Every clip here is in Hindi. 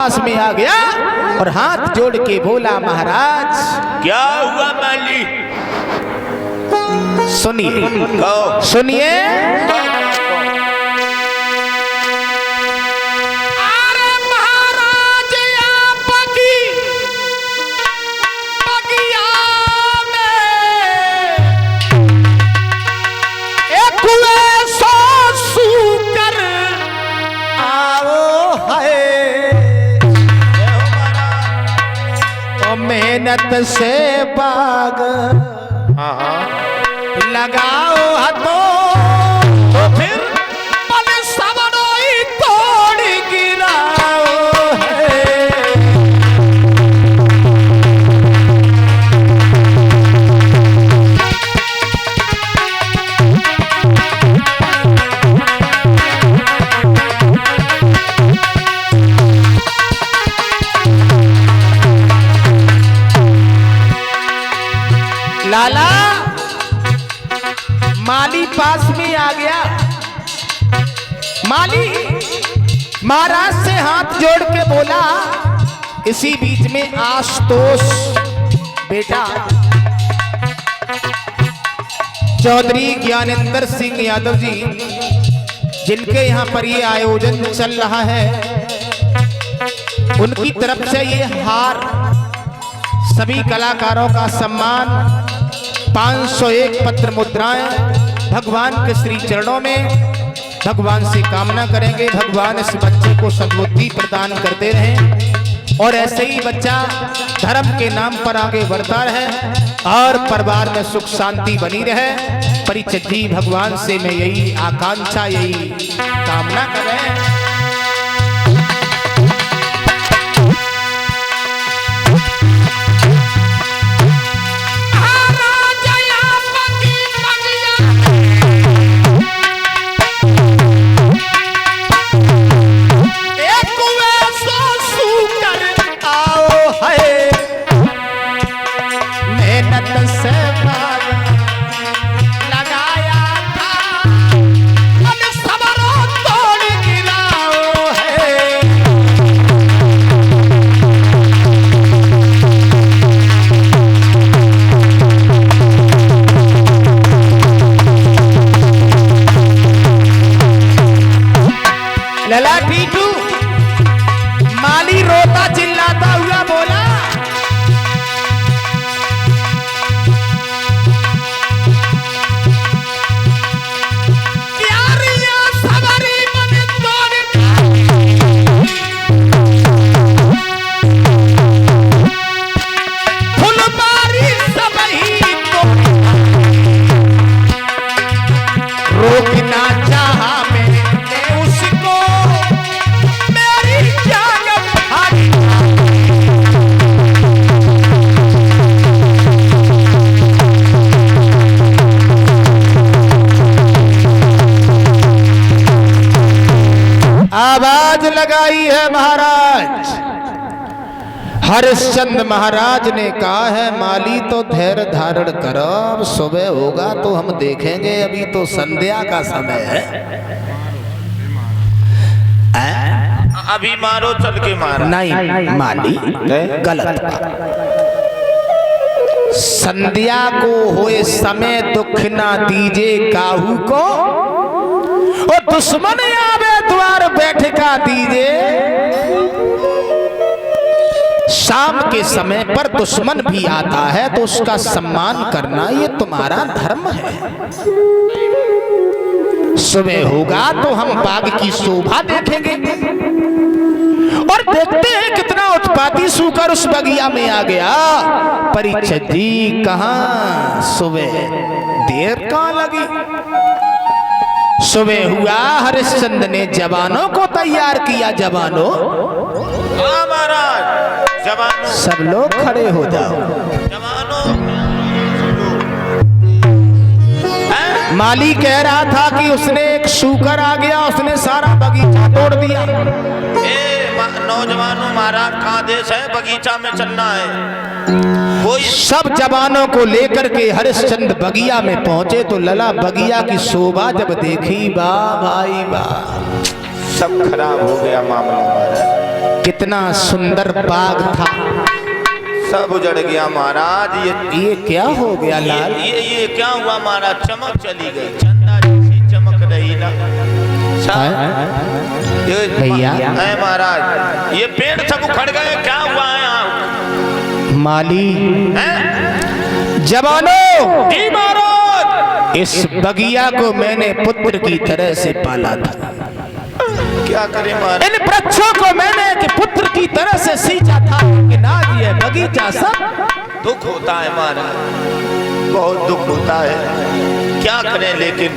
पास में आ गया और हाथ जोड़ के बोला, महाराज क्या हुआ माली? सुनिए सुनिए। अरे महाराज आपकी बगिया में एक ऐसा सूकर आओ है मेहनत से बाग लगाओ हाथों तो फिर पल सवनोई तोड़ गिराओ है। लाला माली पास में आ गया। माली महाराज से हाथ जोड़ के बोला, इसी बीच में आशुतोष बेटा चौधरी ज्ञानेंद्र सिंह यादव जी, जिनके यहाँ पर ये आयोजन चल रहा है, उनकी तरफ से ये हार सभी कलाकारों का सम्मान 501 पत्र मुद्राएं भगवान के श्री चरणों में भगवान से कामना करेंगे, भगवान इस बच्चे को सद्बुद्धि प्रदान करते रहें और ऐसे ही बच्चा धर्म के नाम पर आगे बढ़ता रहे और परिवार में सुख शांति बनी रहे। परिचित जी भगवान से मैं यही आकांक्षा यही कामना कर रहे हैं। लला टीटू माली रोता चिल्लाता हुआ बोला, रोकना चाहा मैंने उसको, मेरी जान भागी। आवाज लगाई है महाराज। हरिश्चंद्र महाराज ने कहा है, माली तो धैर्य धारण करो, अब सुबह होगा तो हम देखेंगे, अभी तो संध्या का समय है। अभी मारो चल के मारो। नहीं माली गलत बात। संध्या को होए समय दुख ना दीजे काहू को, और दुश्मन आवे द्वार बैठका दीजे। शाम के समय पर दुश्मन भी आता है तो उसका सम्मान करना ये तुम्हारा धर्म है। सुबह होगा तो हम बाग की शोभा देखेंगे। और देखते हैं कितना उत्पाती सूकर उस बगिया में आ गया। परिचित जी कहां सुबह देर कहां लगी। सुबह हुआ, हरिश्चंद्र ने जवानों को तैयार किया। जवानों महाराज, जवानों सब लोग खड़े हो जाओ। जवानों माली कह रहा था कि उसने एक सूकर आ गया, उसने सारा बगीचा तोड़ दिया। नौजवानों महाराज का आदेश है, बगीचा में चलना है। कोई सब जवानों को लेकर के हरिश्चंद्र बगिया में पहुंचे तो लला बगिया की शोभा जब देखी, वाह भाई वाह, सब खराब हो गया मामला महाराज। कितना सुंदर बाग था, सब उजड़ गया महाराज। ये क्या हो गया लाल? ये क्या हुआ महाराज? चमक चली गई, चंदा जैसी चमक रही ना भैया है महाराज। ये पेड़ सब उखड़ गए, क्या हुआ है यहाँ? माली हैं? जवानों, जी महाराज। इस बगिया को मैंने पुत्र की तरह से पाला था। क्या करें महाराज? इन वृक्षों को मैंने एक पुत्र की तरह से सींचा था कि आज ये बगीचा सब दुख होता है महाराज, बहुत दुख होता है। क्या करें लेकिन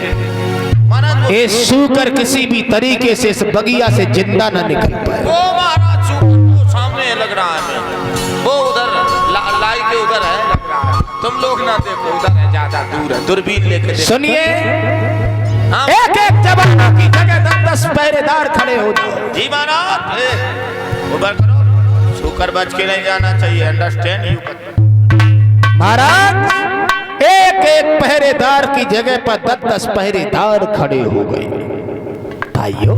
महाराज ये सूकर किसी भी तरीके से इस बगिया से जिंदा न निकल पाए। वो महाराज सूकर सामने लग रहा है, वो उधर लाई के उधर है, लग रहा है। तुम लोग ना देखो, उधर है, ज्यादा दूर है, दूरबीन लेके सुनिए, हाँ। एक एक जवानों की जगह 10-10 पहरेदार खड़े हो जाओ। जी महाराज, उधर करो, सूकर बच के नहीं जाना चाहिए, अंडरस्टैंड यू महाराज। एक एक पहरेदार की जगह पर 10-10 पहरेदार खड़े हो गए। भाइयों,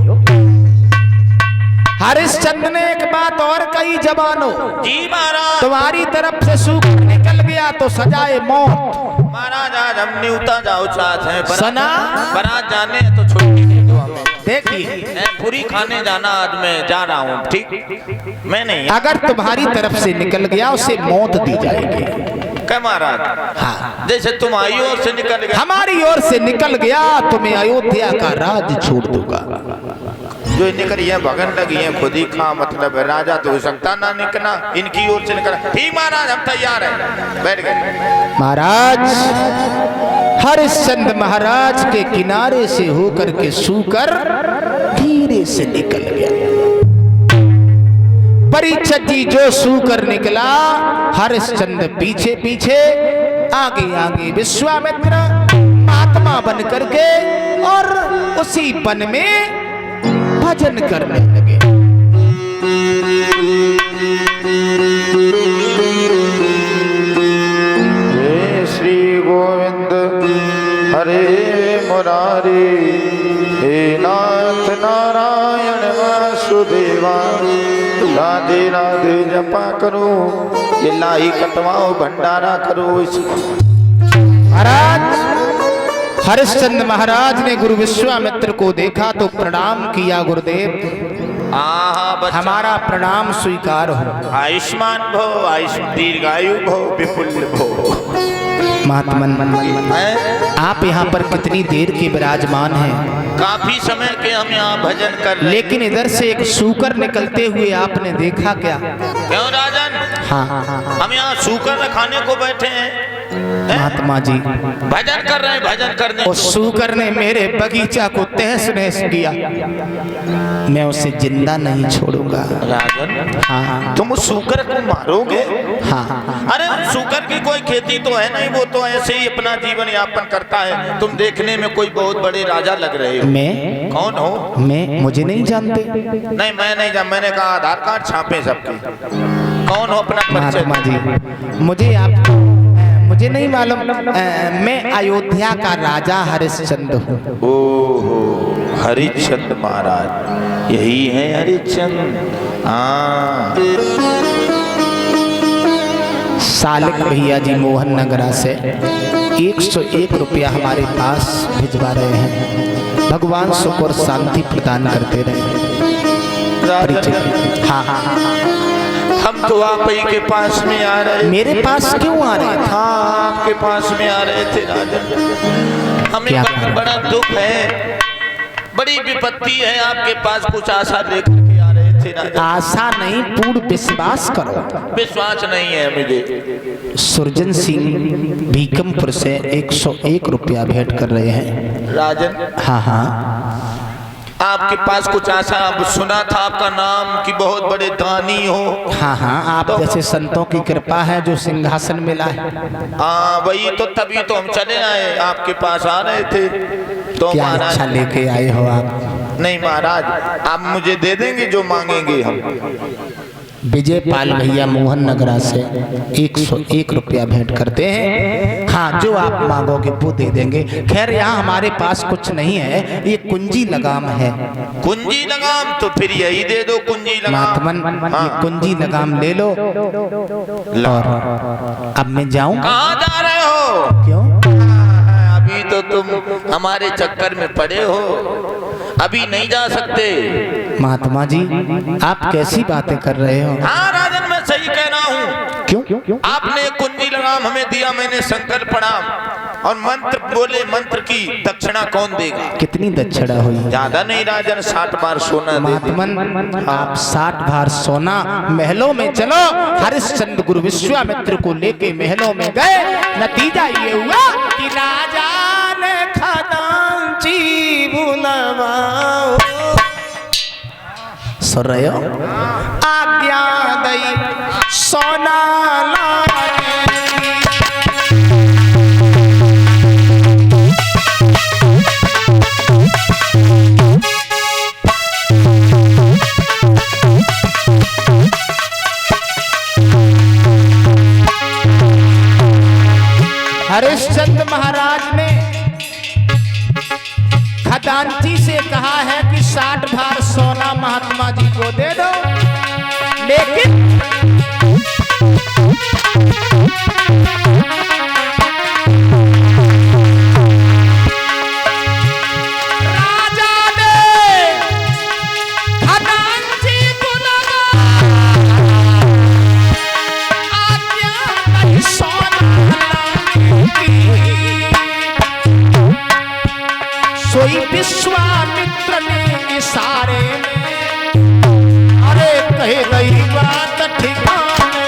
हरिश्चंद्र ने एक बात और कही, जवानों जी महाराज। तुम्हारी तरफ से सूकर निकल गया तो सजाए मौत। महाराज आज हम न्यूता जाओ चाहते हैं, सना बारात जाने तो छुट्टी दे दो हमें। देखिए, पूरी खाने जाना आज मैं जा रहा हूँ, ठीक? मैं नहीं। अगर तुम्हारी तरफ से निकल गया उसे मौत दी जाएगी। क्या महाराज? हाँ, जैसे तुम्हारी ओर से निकल गया, हमारी ओर से निकल गया तुम्हें अयोध्या का राज छोड़ दूंगा। जो निकल ये भगन लगी है, खुद ही खा, मतलब राजा तो हो सकता ना निकला, इनकी ओर से निकला। ठीक महाराज, हम तैयार हैं, बैठ गए। महाराज, हरिश्चंद्र महाराज के किनारे से होकर के सूकर धीरे से निकल गया। परीक्षित जी जो सूकर निकला, हरिश्चंद्र पीछे पीछे, आगे आगे विश्वामित्र महात्मा बन करके और उसी वन में भजन करने लगे। हे श्री गोविंद हरे मुरारी, हे नाथ नारायण वासुदेवा, राधे राधे जपा करो, ये लाही कटवाओ, भंडारा करो। महाराज, हरिश्चंद्र महाराज ने गुरु विश्वामित्र को देखा तो प्रणाम किया। गुरुदेव, हमारा प्रणाम स्वीकार हो। आयुष्मान भव, दीर्घायु भव, विपुल भव। महात्मन, आप यहाँ पर कितनी देर के विराजमान हैं? काफी समय के हम यहाँ भजन कर रहे। लेकिन इधर से एक सूकर निकलते हुए आपने देखा क्या? क्यों राजन? हाँ, हम यहाँ सूकर खाने को बैठे हैं, महात्मा जी भजन कर रहे हैं, भजन करने। उस सूकर ने मेरे बगीचा को तहस नहस किया, मैं उसे जिंदा नहीं छोड़ूंगा। राजन, हाँ, तुम उस सूकर को मारोगे? हाँ, अरे सूकर की कोई खेती तो है नहीं, वो तो ऐसे ही अपना जीवन यापन करता है। तुम देखने में कोई बहुत बड़े राजा लग रहे हो। मैं कौन हो? मैं मुझे नहीं जानते? नहीं मैं नहीं जान, मैंने कहा आधार कार्ड छापे सबके। कौन हो अपना महात्मा परिचय? जी, मुझे नहीं मालूम। मैं अयोध्या का राजा हरिश्चंद्र हूँ। ओहो, हरिश्चंद्र महाराज, यही है हरिश्चंद्र। हाँ, सालिक भैया जी मोहन नगरा से 101 रुपया हमारे पास भिजवा रहे हैं। भगवान सुख और शांति प्रदान करते रहे। परिचय। हाँ, हाँ, हाँ, हम तो आप ही के पास में आ रहे। मेरे पास क्यों आ रहे थे? हाँ, आपके पास में आ रहे थे राजन। हमें बड़ा दुख है, बड़ी विपत्ति है, आपके पास कुछ आशा लेकर के आ रहे थे राजन। आशा नहीं, पूर्ण विश्वास करो। विश्वास नहीं है मुझे। सुरजन सिंह भीकमपुर से 101 रुपया भेंट कर रहे हैं राजन। हाँ, हाँ, आपके पास कुछ आशा, सुना था आपका नाम कि बहुत बड़े दानी हो। हाँ, हाँ, आप जैसे संतों की कृपा है जो सिंहासन मिला है। हाँ वही तो, तभी तो हम चले आए, आपके पास आ रहे थे। तो क्या महाराज, अच्छा लेके आए हो आप? नहीं महाराज, आप मुझे दे देंगे जो मांगेंगे हम। विजय पाल भैया मोहन नगरा से 101 रुपया भेंट करते हैं। हाँ, जो आप मांगोगे वो दे देंगे। खैर यहाँ हमारे पास कुछ नहीं है, ये कुंजी लगाम है। कुंजी लगाम? तो फिर यही दे दो कुंजी लगाम। महात्मन ये कुंजी लगाम ले लो। और अब मैं जाऊं? कहाँ जा रहे हो? क्यों? अभी तो तुम हमारे चक्कर में पड़े हो, अभी नहीं जा सकते। महात्मा जी आप कैसी बातें कर रहे हो? हाँ राजन, मैं सही कह रहा हूँ। क्यों? आपने कुंजी लगाम हमें दिया, मैंने शंकर प्रणाम और मंत्र बोले, मंत्र की दक्षिणा कौन देगा? कितनी दक्षिणा हुई? ज्यादा नहीं राजन, 60 बार सोना दे दे। महात्मन आप 60 बार सोना, महलों में चलो। हरिश्चंद्र गुरु विश्वामित्र को लेके महलों में गए, नतीजा ये हुआ कि राजा ने खजांची बुलवाओ। सुन रहे हो? आज्ञा दई सोना लाने की। हरिश्चंद्र महाराज ने खजांची से कहा है कि 60 भार सोना महात्मा जी को दे दो, लेकिन राजा ने खजांची को लगा आज्ञा नहीं सोना सोई विश्वामित्र ने इशारे में अरे कहे गई बात ठिकाने।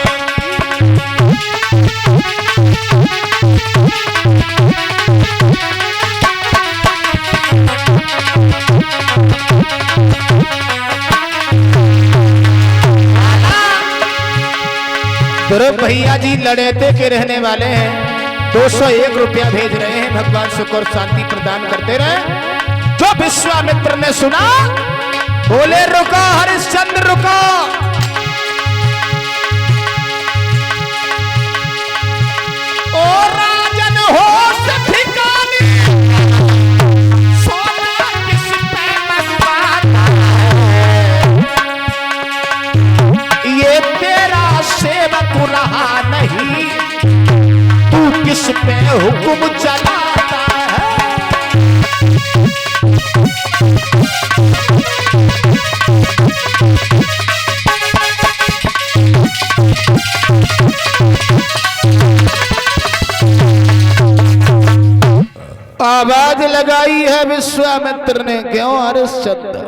ध्रुव भैया जी लड़ेते के रहने वाले हैं, 201 रुपया भेज रहे हैं। भगवान सुख और शांति प्रदान करते रहे। जो विश्वामित्र ने सुना बोले रुको हरिश्चंद्र रुको। ओ राजन होश ठिकाने, सोना किस पे लगवाता है, ये तेरा सेवक रहा नहीं, तू किस पे हुक्म चलाता है। आवाज लगाई है विश्वामित्र ने, क्यों हरिश्चंद्र?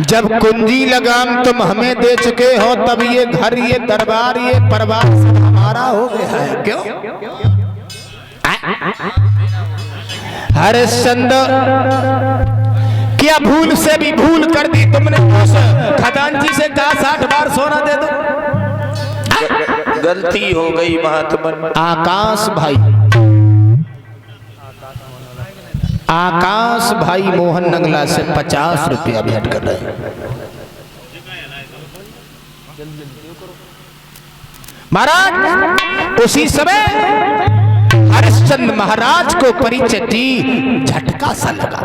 जब कुंजी लगाम तुम हमें दे चुके हो, तब ये घर, ये दरबार, ये परिवार सब हमारा हो गया है। क्यों? हरिश्चंद्र क्या भूल से भी भूल कर दी तुमने? उस खजांची से कहा 60 बार सोना दे दो। गलती हो गई महात्मा। आकाश भाई मोहन नगला से 50 रुपया भेंट कर रहे हैं। महाराज उसी समय हरिश्चंद्र महाराज को परिचय दी, झटका सा लगा।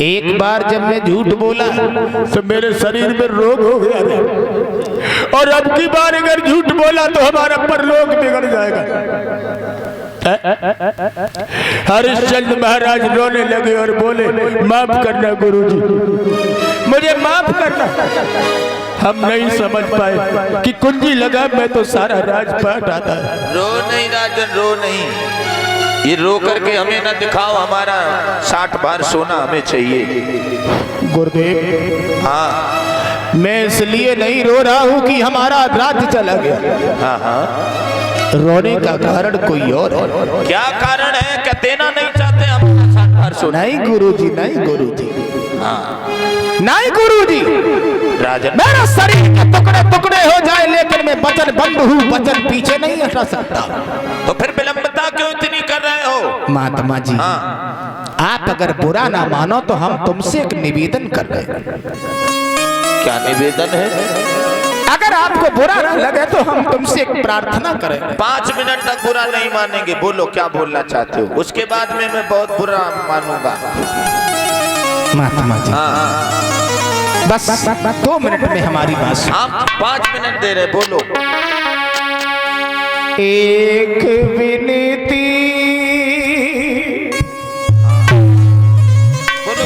एक बार जब मैं झूठ बोला तो मेरे शरीर में रोग हो गया, और अब की बार अगर झूठ बोला तो हमारा परलोक बिगड़ जाएगा। हरिश्चंद्र महाराज रोने लगे और बोले माफ करना गुरुजी, मुझे माफ करना। हम नहीं समझ पाए कि कुंजी लगा मैं तो सारा राजपाट आता है। रो नहीं राजन, रो नहीं, ये रो करके हमें ना दिखाओ, हमारा 60 बार सोना हमें चाहिए। गुरुदेव हाँ, मैं इसलिए नहीं रो रहा हूँ कि हमारा राज्य चला गया। हाँ हाँ, रोने का कारण कोई और है। क्या कारण है? क्या देना नहीं चाहते हम 60 बार सोना? नहीं गुरुजी, नहीं गुरुजी, हाँ नहीं गुरुजी, राजन, मेरा शरीर के टुकड़े टुकड़े हो जाए लेकिन मैं वचन बंद हूँ, वचन पीछे नहीं हटा सकता। तो फिर विलंबता क्यों इतनी कर रहे हो? महात्मा जी हाँ, आप अगर बुरा ना मानो तो हम तुमसे एक निवेदन कर रहे हैं। क्या निवेदन है? अगर आपको बुरा न लगे तो हम तुमसे एक प्रार्थना करें। 5 मिनट तक बुरा नहीं मानेंगे, बोलो क्या बोलना चाहते हो, उसके बाद में मैं बहुत बुरा मानूंगा। महात्मा जी हाँ, बस 2 मिनट में हमारी बात सुनो। हम 5 मिनट दे रहे, बोलो। एक विनती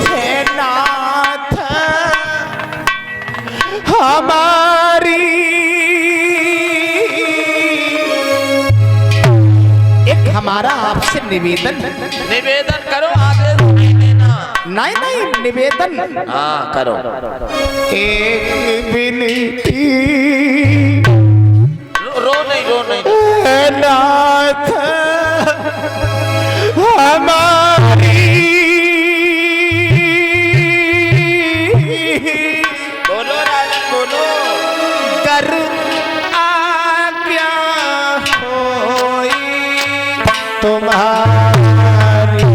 है नाथ हमारी, एक हमारा आपसे निवेदन। निवेदन करो, आदेश नहीं देना। नहीं निवेदन। हाँ करो। एक विनती रो नहीं है नाथ हमारी, बोलो राजन बोलो। कर आज्ञा होई तुम्हारी,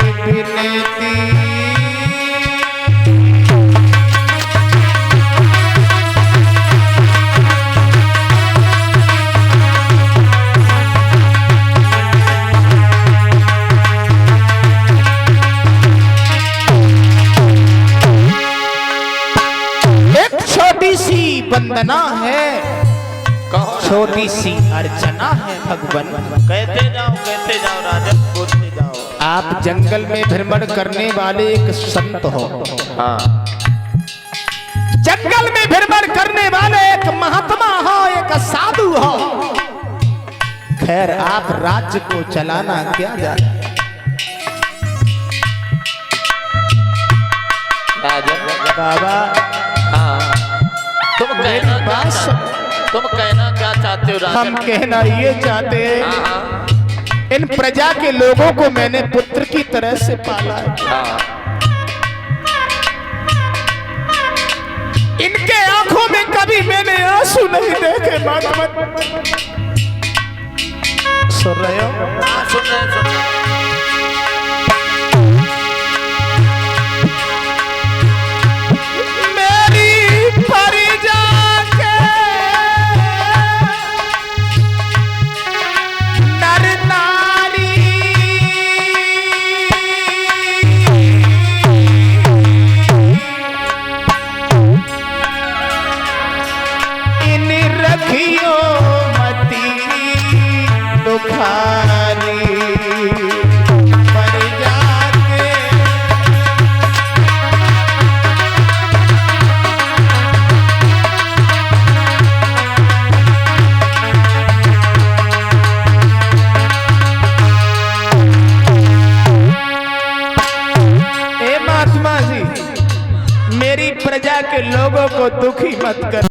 एक विनती। छोटी सी वंदना है, कहो, छोटी सी अर्चना है भगवान। कहते जाओ राजन, बोलते जाओ। आप जंगल में भ्रमण करने वाले एक संत हो। हाँ, जंगल में भ्रमण करने वाले एक महात्मा हो, एक साधु हो। खैर आप राज्य को चलाना क्या जाते हैं। राजन बाबा हाँ, तुम कहना क्या चाहते हो राजन? हम कहना ये चाहते हैं, हाँ, हाँ, इन प्रजा के लोगों को मैंने पुत्र की तरह से पाला है। हाँ, इनके आंखों में कभी मैंने आंसू नहीं देखे। महात्मा सुन रहे हो? हाँ, सुन रहे। मेरी प्रजा के लोगों को दुखी मत कर।